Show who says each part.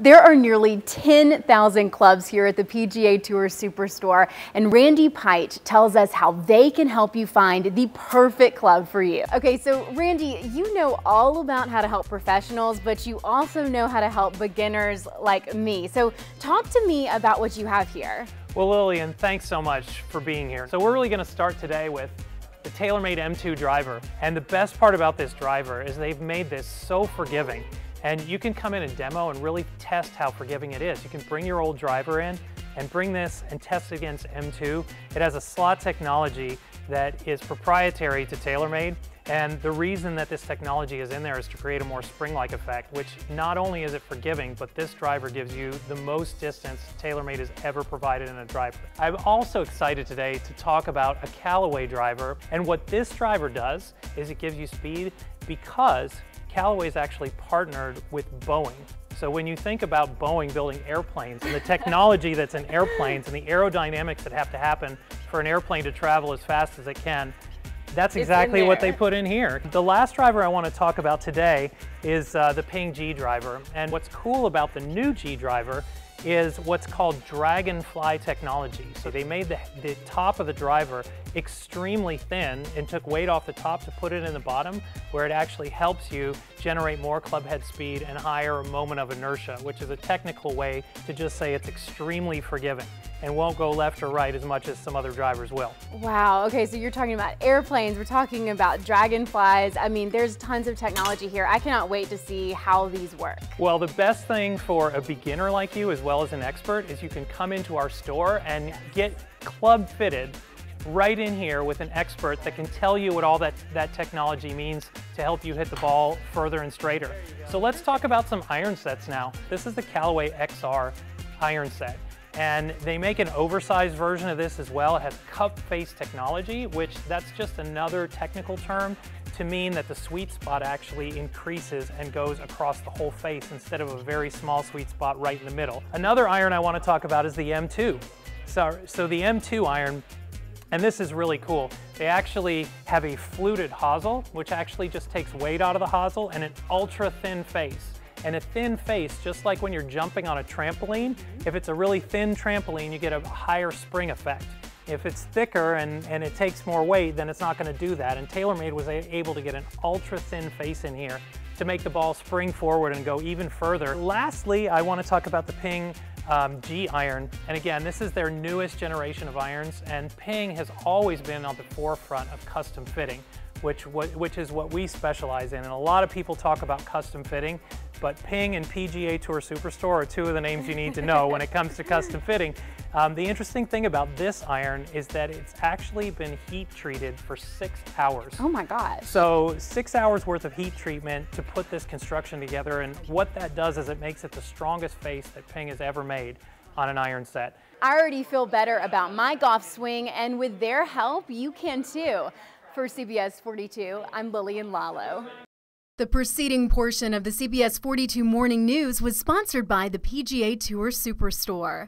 Speaker 1: There are nearly 10,000 clubs here at the PGA Tour Superstore, and Randy Pite tells us how they can help you find the perfect club for you. Okay, so Randy, you know all about how to help professionals, but you also know how to help beginners like me. So talk to me about what you have here.
Speaker 2: Well, Lillian, thanks so much for being here. So we're really going to start today with the TaylorMade M2 driver. And the best part about this driver is they've made this so forgiving. And you can come in and demo and really test how forgiving it is. You can bring your old driver in and bring this and test it against M2. It has a slot technology that is proprietary to TaylorMade. And the reason that this technology is in there is to create a more spring-like effect, which not only is it forgiving, but this driver gives you the most distance TaylorMade has ever provided in a driver. I'm also excited today to talk about a Callaway driver. And what this driver does is it gives you speed because Callaway is actually partnered with Boeing. So when you think about Boeing building airplanes and the technology that's in airplanes and the aerodynamics that have to happen for an airplane to travel as fast as it can, that's exactly what they put in here. The last driver I want to talk about today is the Ping G driver. And what's cool about the new G driver is what's called Dragonfly technology. So they made the top of the driver extremely thin and took weight off the top to put it in the bottom, where it actually helps you generate more club head speed and higher moment of inertia, which is a technical way to just say it's extremely forgiving and won't go left or right as much as some other drivers will.
Speaker 1: Wow, okay, so you're talking about airplanes, we're talking about dragonflies. I mean, there's tons of technology here. I cannot wait to see how these work.
Speaker 2: Well, the best thing for a beginner like you as well as an expert is you can come into our store and get club fitted right in here with an expert that can tell you what all that technology means to help you hit the ball further and straighter. So let's talk about some iron sets now. This is the Callaway XR iron set. And they make an oversized version of this as well. It has cup face technology, which that's just another technical term to mean that the sweet spot actually increases and goes across the whole face instead of a very small sweet spot right in the middle. Another iron I want to talk about is the M2. So the M2 iron, and this is really cool. They actually have a fluted hosel, which actually just takes weight out of the hosel, and an ultra thin face. And a thin face, just like when you're jumping on a trampoline, if it's a really thin trampoline, you get a higher spring effect. If it's thicker and it takes more weight, then it's not going to do that. And TaylorMade was able to get an ultra thin face in here to make the ball spring forward and go even further. Lastly, I want to talk about the Ping G iron. And again, this is their newest generation of irons, and Ping has always been on the forefront of custom fitting, which is what we specialize in. And a lot of people talk about custom fitting, but Ping and PGA Tour Superstore are two of the names you need to know when it comes to custom fitting. The interesting thing about this iron is that it's actually been heat treated for 6 hours.
Speaker 1: Oh my gosh.
Speaker 2: So 6 hours worth of heat treatment to put this construction together, and what that does is it makes it the strongest face that Ping has ever made on an iron set.
Speaker 1: I already feel better about my golf swing, and with their help, you can too. For CBS 42, I'm Lillian Lalo.
Speaker 3: The preceding portion of the CBS 42 Morning News was sponsored by the PGA Tour Superstore.